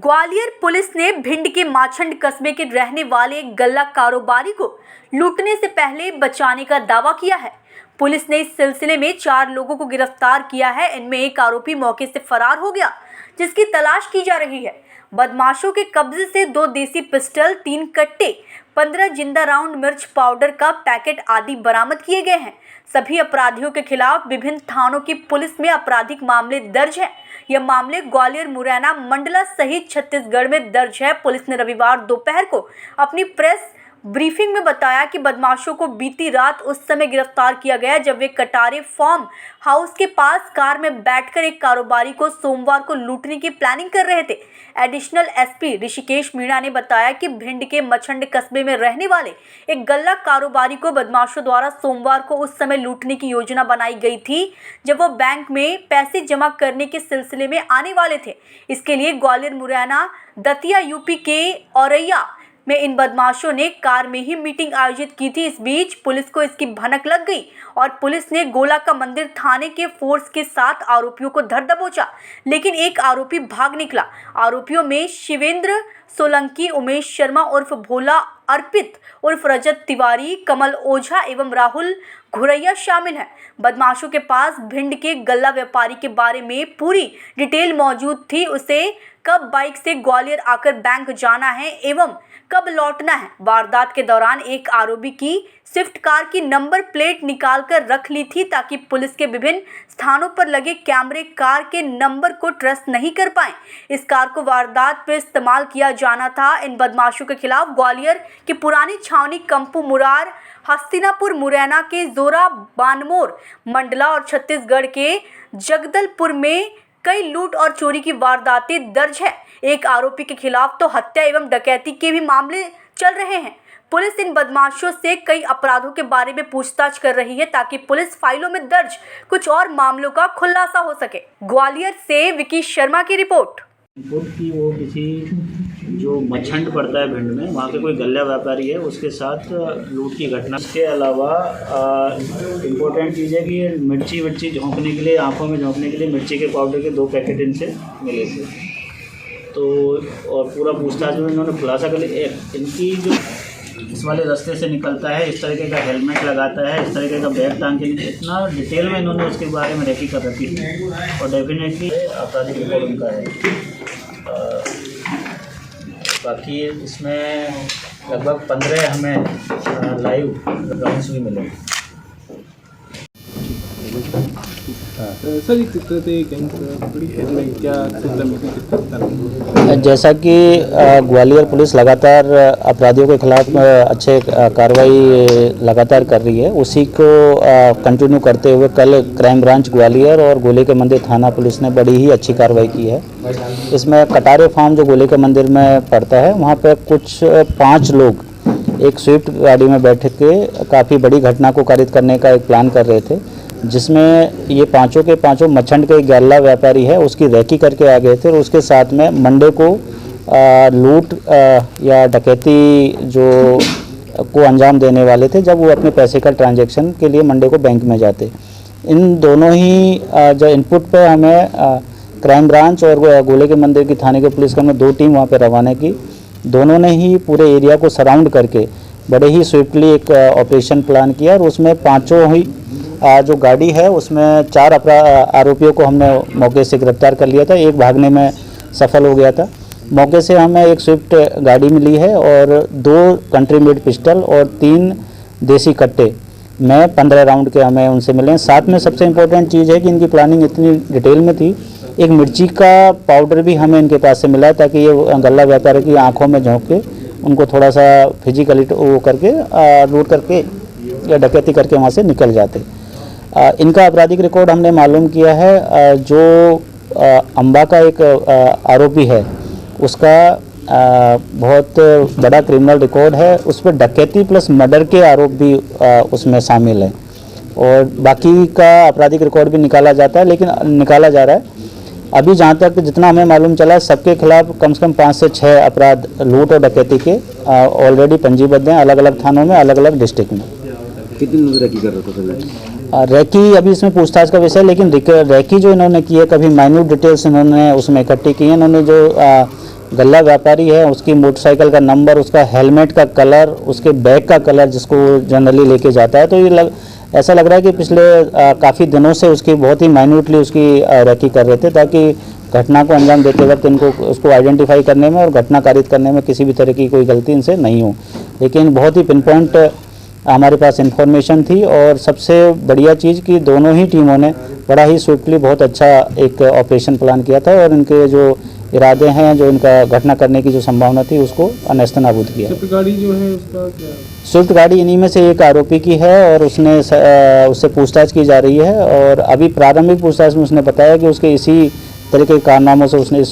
Gwalior police ने भिंड के माछंड कस्बे के रहने वाले एक गल्ला कारोबारी को लूटने से पहले बचाने का दावा किया है। पुलिस ने इस सिलसिले में 4 लोगों को गिरफ्तार किया है। इनमें एक आरोपी मौके से फरार हो गया, जिसकी तलाश की जा रही है। बदमाशों के कब्जे से 2 देसी पिस्टल, 3 कट्टे, 15 जिंदा राउंड मिर्च पाउडर का पैकेट आदि बरामद किए गए हैं। सभी अपराधियों के खिलाफ विभिन्न थानों की पुलिस में आपराधिक मामले दर्ज हैं। यह मामले ग्वालियर, मुरैना, मंडला सहित छत्तीसगढ़ में दर्ज है। पुलिस ने रविवार दोपहर को अपनी प्रेस ब्रीफिंग में बताया कि बदमाशों को बीती रात उस समय गिरफ्तार किया गया जब वे कटारे फार्म हाउस के पास कार में बैठकर एक कारोबारी को सोमवार को लूटने की प्लानिंग कर रहे थे। एडिशनल एसपी ऋषिकेश मीणा ने बताया कि भिंड के मछंड कस्बे में रहने वाले एक गल्ला कारोबारी को बदमाशों द्वारा सोमवार को उस समय लूटने की योजना बनाई गई थी जब वो बैंक में पैसे जमा करने के सिलसिले में आने वाले थे। इसके लिए ग्वालियर, मुरैना, दतिया, यूपी के औरैया में इन बदमाशों ने कार में ही मीटिंग आयोजित की थी। इस बीच पुलिस को इसकी भनक लग गई और पुलिस ने गोला का मंदिर थाने के फोर्स के साथ आरोपियों को धर दबोचा, लेकिन एक आरोपी भाग निकला। आरोपियों में शिवेंद्र सोलंकी, उमेश शर्मा उर्फ भोला, अर्पित उर्फ रजत तिवारी, कमल ओझा एवं राहुल घुरैया शामिल हैं। बदमाशों के पास भिंड के गल्ला व्यापारी के बारे में पूरी डिटेल मौजूद थी। उसे कब बाइक से ग्वालियर आकर बैंक जाना है एवं कब लौटना है। वारदात के दौरान एक आरोपी की स्विफ्ट कार की नंबर प्लेट निकाल कर रख ली थी ताकि पुलिस के विभिन्न स्थानों पर लगे कैमरे कार के नंबर को ट्रेस नहीं कर पाए। इस कार को वारदात में इस्तेमाल किया जाना था। इन बदमाशों के खिलाफ ग्वालियर की पुरानी छावनी, कंपू, मुरार, हस्तिनापुर, मुरैना के जोरा, बानमोर, मंडला और छत्तीसगढ़ के जगदलपुर में कई लूट और चोरी की वारदातें दर्ज है। एक आरोपी के खिलाफ तो हत्या एवं डकैती के भी मामले चल रहे हैं। पुलिस इन बदमाशों से कई अपराधों के बारे में पूछताछ कर रही है ताकि पुलिस फाइलों में दर्ज कुछ और मामलों का खुलासा हो सके। ग्वालियर से विकी शर्मा की रिपोर्ट। की वो किसी जो मछंड पड़ता है भिंड में, वहाँ के कोई गल्ला व्यापारी है, उसके साथ लूट की घटना। इसके अलावा इम्पोर्टेंट चीज़ है कि मिर्ची झोंकने के लिए, आंखों में झोंकने के लिए मिर्ची के पाउडर के 2 पैकेट इनसे मिले थे। तो और पूरा पूछताछ में इन्होंने खुलासा कर लिया। इनकी जो इस वाले रास्ते से निकलता है, इस तरीके का हेलमेट लगाता है, इस तरीके का बैग टांग के, इतना डिटेल में इन्होंने उसके बारे में रेकी कर रखी है और डेफिनेटली आपराधिक रिकॉर्ड उनका है। बाकी इसमें लगभग 15 हमें लाइव राउंड्स भी मिले। जैसा कि ग्वालियर पुलिस लगातार अपराधियों के खिलाफ अच्छे कार्रवाई लगातार कर रही है, उसी को कंटिन्यू करते हुए कल क्राइम ब्रांच ग्वालियर और गोले के मंदिर थाना पुलिस ने बड़ी ही अच्छी कार्रवाई की है। इसमें कटारे फार्म जो गोले के मंदिर में पड़ता है, वहाँ पर कुछ 5 लोग एक स्विफ्ट गाड़ी में बैठ के काफ़ी बड़ी घटना को कारित करने का एक प्लान कर रहे थे, जिसमें ये पांचों के पांचों मछंड के गल्ला व्यापारी है उसकी रेकी करके आ गए थे और उसके साथ में मंडे को लूट या डकैती जो को अंजाम देने वाले थे, जब वो अपने पैसे का ट्रांजैक्शन के लिए मंडे को बैंक में जाते। इन दोनों ही जो इनपुट पे हमें क्राइम ब्रांच और गोले के मंदिर की थाने के पुलिस का 2 टीम वहाँ पे रवाना की। दोनों ने ही पूरे एरिया को सराउंड करके बड़े ही स्विफ्टली एक ऑपरेशन प्लान किया और उसमें 5 ही जो गाड़ी है उसमें 4 आरोपियों को हमने मौके से गिरफ्तार कर लिया था। एक भागने में सफल हो गया था। मौके से हमें एक स्विफ्ट गाड़ी मिली है और 2 कंट्री मेड पिस्टल और 3 देसी कट्टे में 15 राउंड के हमें उनसे मिले हैं। साथ में सबसे इम्पोर्टेंट चीज़ है कि इनकी प्लानिंग इतनी डिटेल में थी, एक मिर्ची का पाउडर भी हमें इनके पास से मिला ताकि ये गल्ला व्यापारी की आँखों में झोंक के उनको थोड़ा सा फिजिकली वो करके लूट करके या डकैती करके वहाँ से निकल जाते। इनका आपराधिक रिकॉर्ड हमने मालूम किया है। जो अंबा का एक आरोपी है उसका बहुत बड़ा क्रिमिनल रिकॉर्ड है, उस पर डकैती प्लस मर्डर के आरोप भी उसमें शामिल है और बाकी का आपराधिक रिकॉर्ड भी निकाला जाता है, लेकिन निकाला जा रहा है। अभी जहाँ तक जितना हमें मालूम चला है, सबके खिलाफ कम से कम 5 से 6 अपराध लूट और डकैती के ऑलरेडी पंजीबद्ध हैं अलग अलग थानों में, अलग अलग डिस्ट्रिक्ट में। कितनी लोग रेकी कर रहे थे? रेकी अभी इसमें पूछताछ का विषय, लेकिन रेकी जो इन्होंने की है, कभी माइन्यूट डिटेल्स इन्होंने उसमें इकट्ठी की है। इन्होंने जो गल्ला व्यापारी है, उसकी मोटरसाइकिल का नंबर, उसका हेलमेट का कलर, उसके बैग का कलर जिसको जनरली लेके जाता है, तो ये ऐसा लग रहा है कि पिछले काफ़ी दिनों से उसकी बहुत ही माइन्यूटली उसकी रेकी कर रहे थे, ताकि घटना को अंजाम देते वक्त इनको उसको आइडेंटिफाई करने में और घटना कारित करने में किसी भी तरह की कोई गलती इनसे नहीं हो। लेकिन बहुत ही पिन पॉइंट हमारे पास इंफॉर्मेशन थी, और सबसे बढ़िया चीज़ कि दोनों ही टीमों ने बड़ा ही स्विफ्टली बहुत अच्छा एक ऑपरेशन प्लान किया था, और इनके जो इरादे हैं, जो इनका घटना करने की जो संभावना थी, उसको अनेस्तनाबूद किया। स्विफ्ट गाड़ी जो है उसका क्या? स्विफ्ट गाड़ी इन्हीं में से एक आरोपी की है, और उससे पूछताछ की जा रही है, और अभी प्रारंभिक पूछताछ में उसने बताया कि उसके इसी तरह के कारनामों से उसने